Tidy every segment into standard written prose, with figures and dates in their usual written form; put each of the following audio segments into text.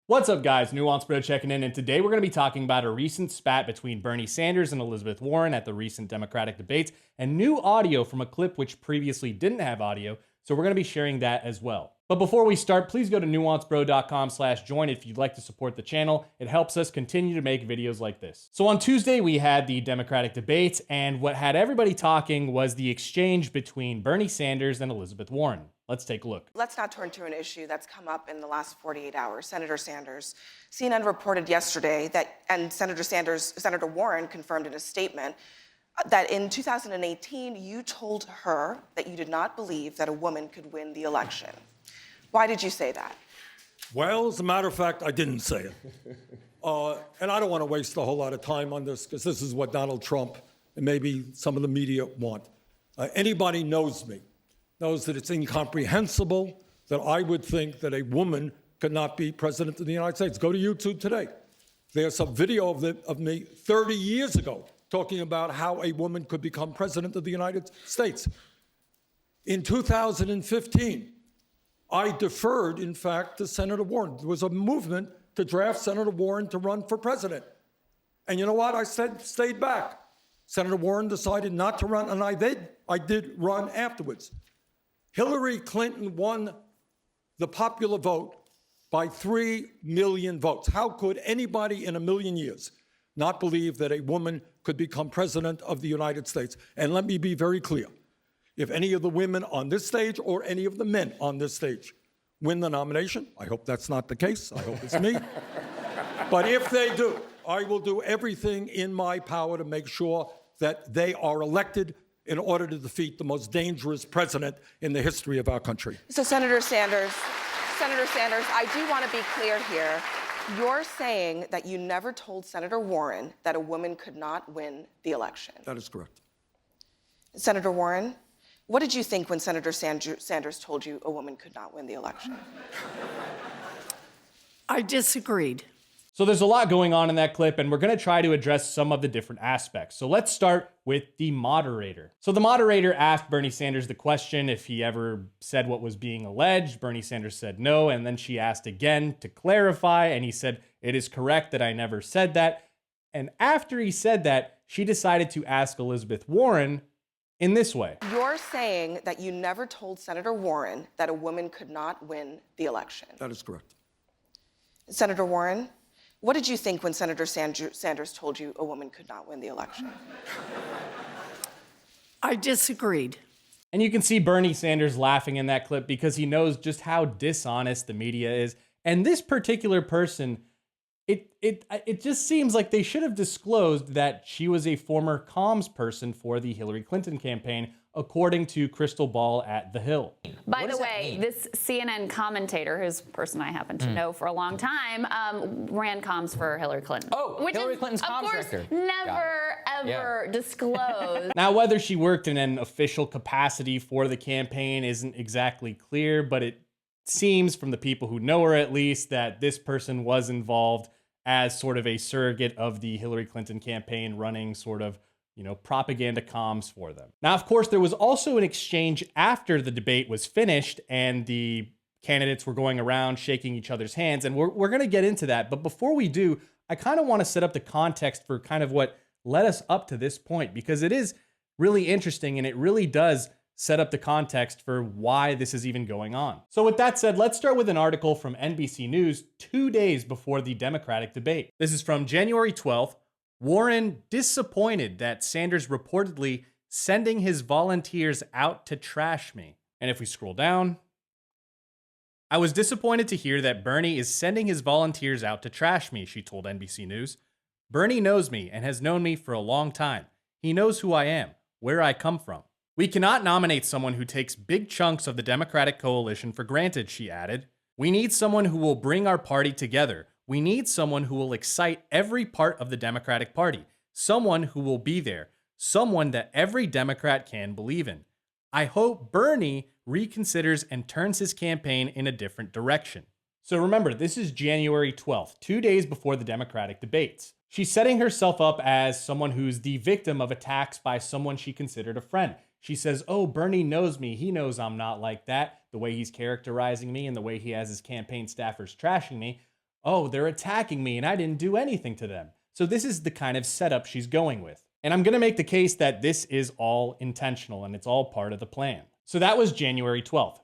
What's up, guys? Nuance Bro checking in, and today we're going to be talking about a recent spat between Bernie Sanders and Elizabeth Warren at the recent Democratic debates, and new audio from a clip which previously didn't have audio, so we're going to be sharing that as well. But before we start, please go to nuancebro.com/join if you'd like to support the channel. It helps us continue to make videos like this. So on Tuesday, we had the Democratic debates, and what had everybody talking was the exchange between Bernie Sanders and Elizabeth Warren. Let's take a look. Let's now turn to an issue that's come up in the last 48 hours. Senator Sanders. CNN reported yesterday that, and Senator Warren confirmed in a statement, that in 2018, you told her that you did not believe that a woman could win the election. Why did you say that? Well, as a matter of fact, I didn't say it. And I don't want to waste a whole lot of time on this because this is what Donald Trump and maybe some of the media want. Anybody knows me knows that it's incomprehensible that I would think that a woman could not be president of the United States. Go to YouTube today. There's a video of me 30 years ago talking about how a woman could become president of the United States. In 2015, I deferred, in fact, to Senator Warren. There was a movement to draft Senator Warren to run for president. And you know what? I stayed back. Senator Warren decided not to run, and I did run afterwards. Hillary Clinton won the popular vote by 3 million votes. How could anybody in a million years not believe that a woman could become president of the United States? And let me be very clear. If any of the women on this stage or any of the men on this stage win the nomination, I hope that's not the case. I hope it's me. But if they do, I will do everything in my power to make sure that they are elected in order to defeat the most dangerous president in the history of our country. So Senator Sanders, I do want to be clear here. You're saying that you never told Senator Warren that a woman could not win the election. That is correct. Senator Warren, what did you think when Senator Sanders told you a woman could not win the election? I disagreed. So there's a lot going on in that clip, and we're going to try to address some of the different aspects. So let's start with the moderator. So the moderator asked Bernie Sanders the question if he ever said what was being alleged. Bernie Sanders said no, and then she asked again to clarify, and he said, "It is correct that I never said that." And after he said that, she decided to ask Elizabeth Warren in this way. You're saying that you never told Senator Warren that a woman could not win the election. That is correct. Senator Warren, what did you think when Senator Sanders told you a woman could not win the election? I disagreed. And you can see Bernie Sanders laughing in that clip because he knows just how dishonest the media is. And this particular person, it just seems like they should have disclosed that she was a former comms person for the Hillary Clinton campaign, according to Crystal Ball at The Hill. By the way, this CNN commentator, who's a person I happen to know for a long time, ran comms for Hillary Clinton. Oh, which Hillary is, Clinton's comms of course, director. never, ever disclosed. Now, whether she worked in an official capacity for the campaign isn't exactly clear, but it seems from the people who know her at least that this person was involved as sort of a surrogate of the Hillary Clinton campaign, running sort of, propaganda comms for them. Now, of course, there was also an exchange after the debate was finished and the candidates were going around shaking each other's hands, and we're going to get into that. But before we do, I kind of want to set up the context for kind of what led us up to this point, because it is really interesting and it really does set up the context for why this is even going on. So with that said, let's start with an article from NBC News 2 days before the Democratic debate. This is from January 12th. Warren disappointed that Sanders reportedly sending his volunteers out to trash me. And if we scroll down, I was disappointed to hear that Bernie is sending his volunteers out to trash me, she told NBC News. Bernie knows me and has known me for a long time. He knows who I am, where I come from. We cannot nominate someone who takes big chunks of the Democratic coalition for granted, she added. We need someone who will bring our party together. We need someone who will excite every part of the Democratic Party, someone who will be there, someone that every Democrat can believe in. I hope Bernie reconsiders and turns his campaign in a different direction. So remember, this is January 12th, 2 days before the Democratic debates. She's setting herself up as someone who's the victim of attacks by someone she considered a friend. She says, oh, Bernie knows me. He knows I'm not like that. The way he's characterizing me and the way he has his campaign staffers trashing me. oh, they're attacking me and I didn't do anything to them. So this is the kind of setup she's going with. And I'm going to make the case that this is all intentional and it's all part of the plan. So that was January 12th.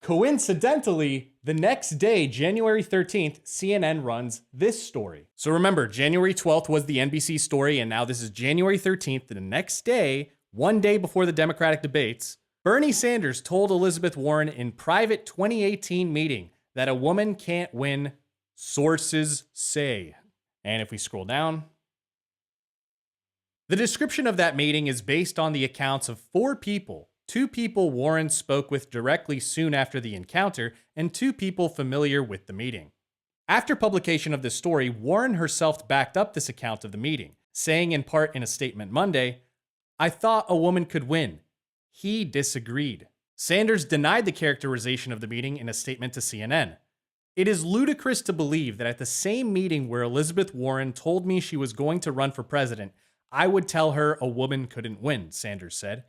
Coincidentally, the next day, January 13th, CNN runs this story. So remember, January 12th was the NBC story, and now this is January 13th, the next day, one day before the Democratic debates. Bernie Sanders told Elizabeth Warren in private 2018 meeting that a woman can't win, sources say. And if we scroll down, the description of that meeting is based on the accounts of 4 people. 2 people Warren spoke with directly soon after the encounter, and 2 people familiar with the meeting. After publication of this story, Warren herself backed up this account of the meeting, saying in part in a statement Monday, "I thought a woman could win. He disagreed." Sanders denied the characterization of the meeting in a statement to CNN. "It is ludicrous to believe that at the same meeting where Elizabeth Warren told me she was going to run for president, I would tell her a woman couldn't win," Sanders said.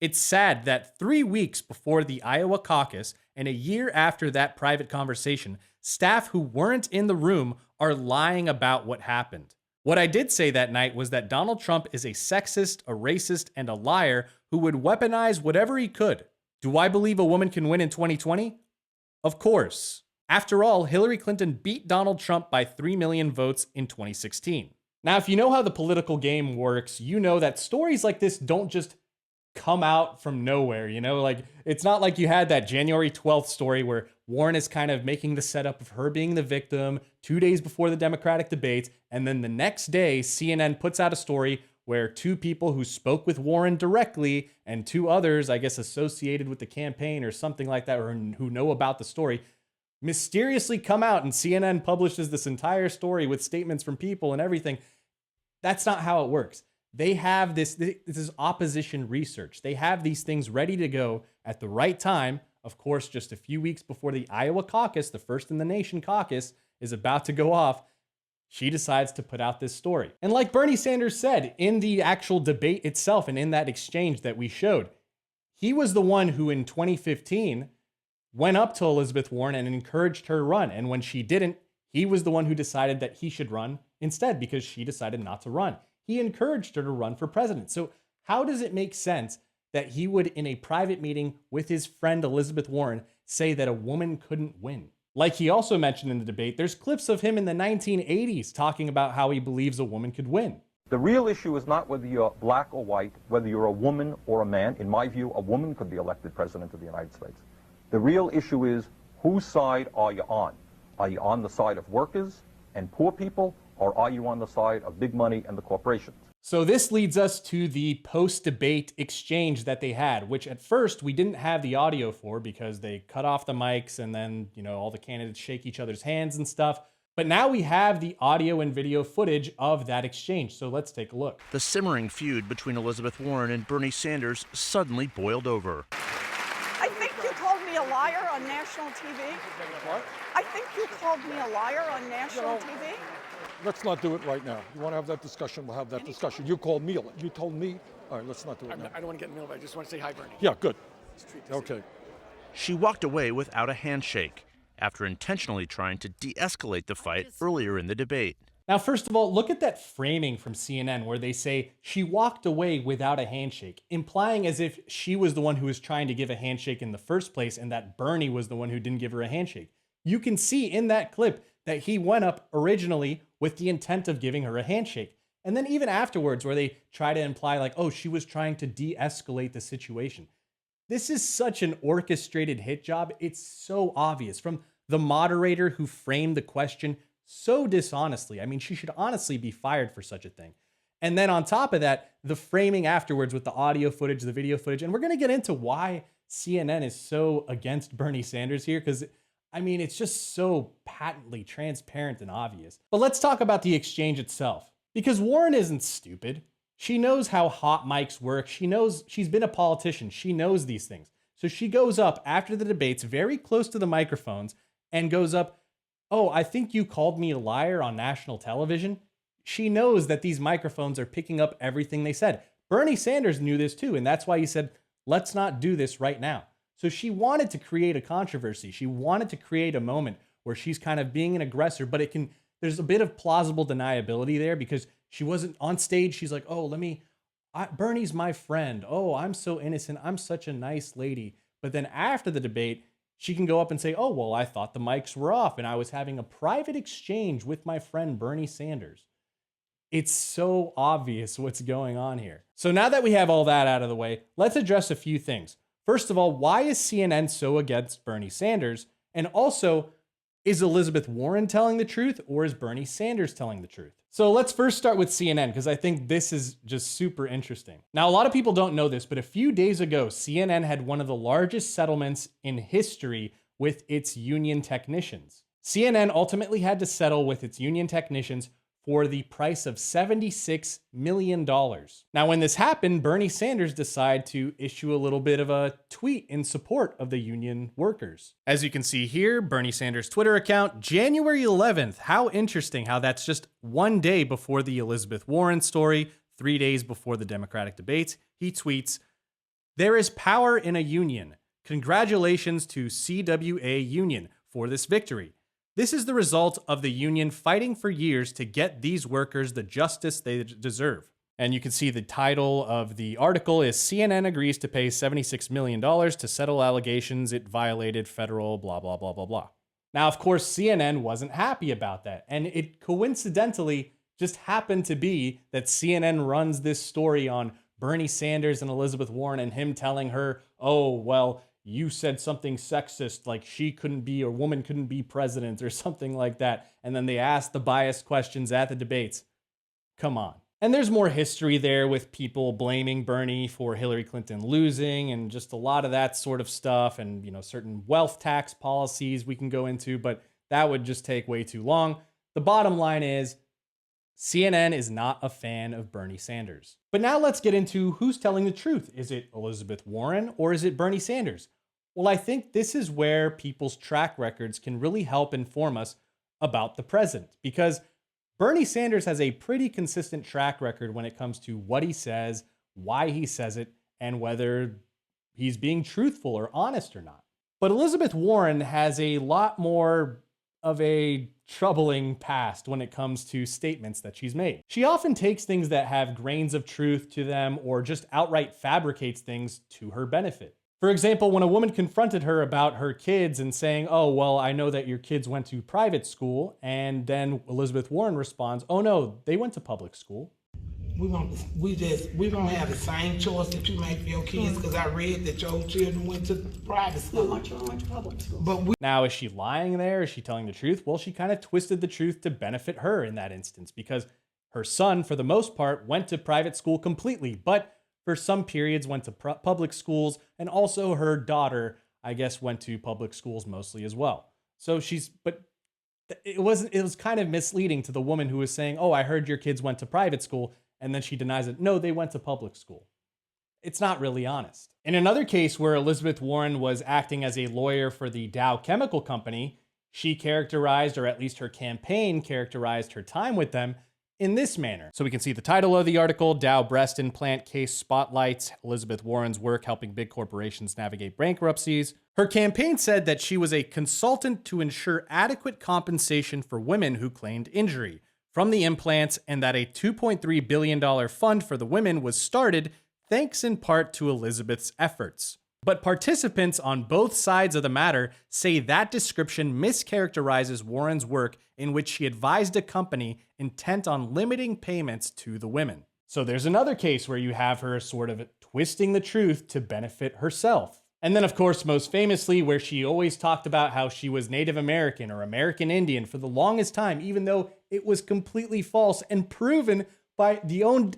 "It's sad that 3 weeks before the Iowa caucus and a year after that private conversation, staff who weren't in the room are lying about what happened. What I did say that night was that Donald Trump is a sexist, a racist, and a liar who would weaponize whatever he could. Do I believe a woman can win in 2020? Of course. After all, Hillary Clinton beat Donald Trump by 3 million votes in 2016. Now, if you know how the political game works, you know that stories like this don't just come out from nowhere, like it's not like you had that January 12th story where Warren is kind of making the setup of her being the victim 2 days before the Democratic debates, and then the next day CNN puts out a story where 2 people who spoke with Warren directly and 2 others, I guess associated with the campaign or something like that, or who know about the story, mysteriously come out, and CNN publishes this entire story with statements from people and everything. That's not how it works. They have this is opposition research. They have these things ready to go at the right time. Of course, just a few weeks before the Iowa caucus, the first in the nation caucus, is about to go off, she decides to put out this story. And like Bernie Sanders said in the actual debate itself and in that exchange that we showed, he was the one who in 2015 went up to Elizabeth Warren and encouraged her to run. And when she didn't, he was the one who decided that he should run instead because she decided not to run. He encouraged her to run for president. So how does it make sense that he would, in a private meeting with his friend Elizabeth Warren, say that a woman couldn't win? Like he also mentioned in the debate, there's clips of him in the 1980s talking about how he believes a woman could win. The real issue is not whether you're black or white, whether you're a woman or a man. In my view, a woman could be elected president of the United States. The real issue is, whose side are you on? Are you on the side of workers and poor people, or are you on the side of big money and the corporations? So this leads us to the post-debate exchange that they had, which at first we didn't have the audio for because they cut off the mics and then, all the candidates shake each other's hands and stuff. But now we have the audio and video footage of that exchange. So let's take a look. The simmering feud between Elizabeth Warren and Bernie Sanders suddenly boiled over. I think you called me a liar on national TV. What? I think you called me a liar on national TV. Let's not do it right now. You want to have that discussion, we'll have that discussion. You called me, you told me. All right, let's not do it now. I don't want to get in the middle of it. I just want to say hi, Bernie. Yeah, good. Okay. She walked away without a handshake after intentionally trying to de-escalate the fight earlier in the debate. Now, first of all, look at that framing from CNN where they say she walked away without a handshake, implying as if she was the one who was trying to give a handshake in the first place and that Bernie was the one who didn't give her a handshake. You can see in that clip that he went up originally with the intent of giving her a handshake. And then even afterwards where they try to imply like, oh, she was trying to de-escalate the situation. This is such an orchestrated hit job. It's so obvious from the moderator who framed the question so dishonestly. I mean, she should honestly be fired for such a thing. And then on top of that, the framing afterwards with the audio footage, the video footage. And we're going to get into why CNN is so against Bernie Sanders here, because I mean, it's just so patently transparent and obvious. But let's talk about the exchange itself, because Warren isn't stupid. She knows how hot mics work. She knows, she's been a politician. She knows these things. So she goes up after the debates very close to the microphones and goes up, oh, I think you called me a liar on national television. She knows that these microphones are picking up everything they said. Bernie Sanders knew this too, and that's why he said, let's not do this right now. So she wanted to create a controversy. She wanted to create a moment where she's kind of being an aggressor, but there's a bit of plausible deniability there because she wasn't on stage. She's like, oh, Bernie's my friend. Oh, I'm so innocent. I'm such a nice lady. But then after the debate, she can go up and say, oh, well, I thought the mics were off and I was having a private exchange with my friend Bernie Sanders. It's so obvious what's going on here. So now that we have all that out of the way, let's address a few things. First of all, why is CNN so against Bernie Sanders? And also, is Elizabeth Warren telling the truth or is Bernie Sanders telling the truth? So let's first start with CNN because I think this is just super interesting. Now, a lot of people don't know this, but a few days ago, CNN had one of the largest settlements in history with its union technicians. CNN ultimately had to settle with its union technicians for the price of $76 million. Now, when this happened, Bernie Sanders decided to issue a little bit of a tweet in support of the union workers. As you can see here, Bernie Sanders' Twitter account, January 11th. How interesting how that's just one day before the Elizabeth Warren story, 3 days before the Democratic debates. He tweets, "There is power in a union. Congratulations to CWA Union for this victory. This is the result of the union fighting for years to get these workers the justice they deserve." And you can see the title of the article is CNN agrees to pay $76 million to settle allegations it violated federal blah, blah, blah, blah, blah. Now, of course, CNN wasn't happy about that. And it coincidentally just happened to be that CNN runs this story on Bernie Sanders and Elizabeth Warren and him telling her, oh, well, you said something sexist, like she couldn't be, or woman couldn't be president or something like that. And then they asked the biased questions at the debates. Come on. And there's more history there with people blaming Bernie for Hillary Clinton losing and just a lot of that sort of stuff. And, certain wealth tax policies we can go into, but that would just take way too long. The bottom line is CNN is not a fan of Bernie Sanders. But now let's get into who's telling the truth. Is it Elizabeth Warren or is it Bernie Sanders? Well, I think this is where people's track records can really help inform us about the present, because Bernie Sanders has a pretty consistent track record when it comes to what he says, why he says it, and whether he's being truthful or honest or not. But Elizabeth Warren has a lot more of a troubling past when it comes to statements that she's made. She often takes things that have grains of truth to them or just outright fabricates things to her benefit. For example, when a woman confronted her about her kids and saying, oh, well, I know that your kids went to private school, and then Elizabeth Warren responds, oh no, they went to public school. We gonna have the same choice that you make for your kids, because I read that your children went to private school. No, my children went to public school. But Now, is she lying there? Is she telling the truth? Well, she kind of twisted the truth to benefit her in that instance, because her son, for the most part, went to private school completely, but for some periods went to public schools, and also her daughter, I guess, went to public schools mostly as well. So it was kind of misleading to the woman who was saying, oh, I heard your kids went to private school, and then she denies it. No, they went to public school. It's not really honest. In another case where Elizabeth Warren was acting as a lawyer for the Dow Chemical Company, she characterized, or at least her campaign characterized her time with them in this manner. So we can see the title of the article, Dow Breast Implant Case Spotlights Elizabeth Warren's Work Helping Big Corporations Navigate Bankruptcies. Her campaign said that she was a consultant to ensure adequate compensation for women who claimed injury from the implants, and that a $2.3 billion fund for the women was started thanks in part to Elizabeth's efforts. But participants on both sides of the matter say that description mischaracterizes Warren's work, in which she advised a company intent on limiting payments to the women. So there's another case where you have her sort of twisting the truth to benefit herself. And then, of course, most famously, where she always talked about how she was Native American or American Indian for the longest time, even though it was completely false and proven by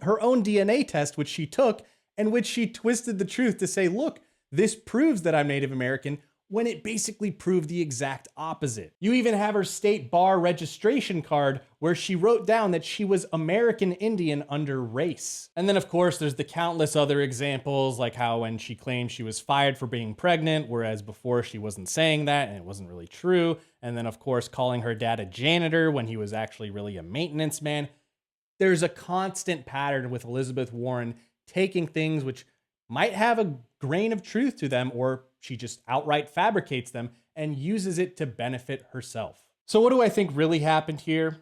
her own DNA test, which she took, and which she twisted the truth to say, look, this proves that I'm Native American, when it basically proved the exact opposite. You even have her state bar registration card where she wrote down that she was American Indian under race. And then, of course, there's the countless other examples, like how when she claimed she was fired for being pregnant, whereas before she wasn't saying that and it wasn't really true. And then, of course, calling her dad a janitor when he was actually really a maintenance man. There's a constant pattern with Elizabeth Warren taking things which might have a grain of truth to them, or she just outright fabricates them and uses it to benefit herself. So what do I think really happened here?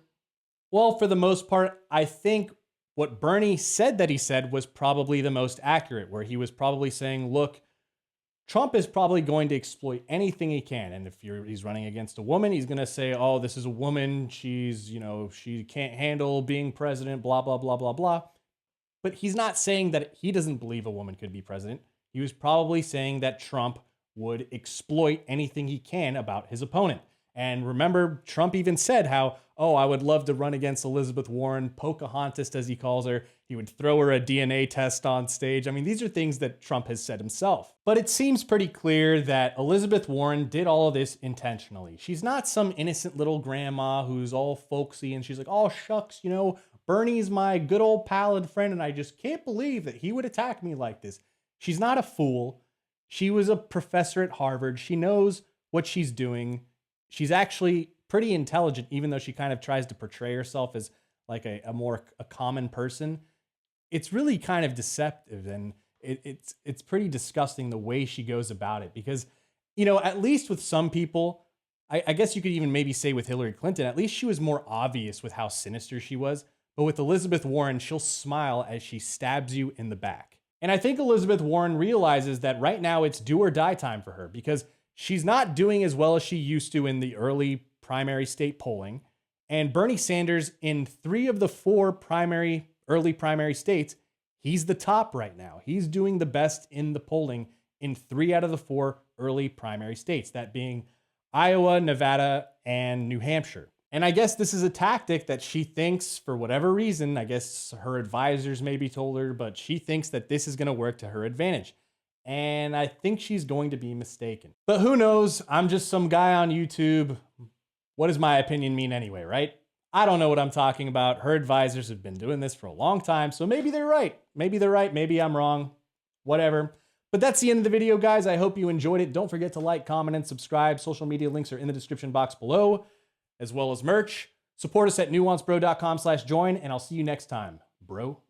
Well, for the most part, I think what Bernie said that he said was probably the most accurate, where he was probably saying, look, Trump is probably going to exploit anything he can. And if he's running against a woman, he's going to say, oh, this is a woman. She's, she can't handle being president, blah, blah, blah, blah, blah. But he's not saying that he doesn't believe a woman could be president. He was probably saying that Trump would exploit anything he can about his opponent. And remember, Trump even said how, oh, I would love to run against Elizabeth Warren, Pocahontas, as he calls her. He would throw her a DNA test on stage. I mean, these are things that Trump has said himself. But it seems pretty clear that Elizabeth Warren did all of this intentionally. She's not some innocent little grandma who's all folksy and she's like, oh, shucks, Bernie's my good old pal and friend, and I just can't believe that he would attack me like this. She's not a fool. She was a professor at Harvard. She knows what she's doing. She's actually pretty intelligent, even though she kind of tries to portray herself as like a common person. It's really kind of deceptive, and it's pretty disgusting the way she goes about it. Because, at least with some people, I guess you could even maybe say with Hillary Clinton, at least she was more obvious with how sinister she was. But with Elizabeth Warren, she'll smile as she stabs you in the back. And I think Elizabeth Warren realizes that right now it's do or die time for her, because she's not doing as well as she used to in the early primary state polling. And Bernie Sanders, in 3 of the 4 early primary states, he's the top right now. He's doing the best in the polling in 3 out of the 4 early primary states, that being Iowa, Nevada, and New Hampshire. And I guess this is a tactic that she thinks, for whatever reason, I guess her advisors maybe told her, but she thinks that this is going to work to her advantage. And I think she's going to be mistaken. But who knows? I'm just some guy on YouTube. What does my opinion mean anyway, right? I don't know what I'm talking about. Her advisors have been doing this for a long time, so maybe they're right. Maybe they're right. Maybe I'm wrong. Whatever. But that's the end of the video, guys. I hope you enjoyed it. Don't forget to like, comment, and subscribe. Social media links are in the description box below, as well as merch. Support us at nuancebro.com/join, and I'll see you next time, bro.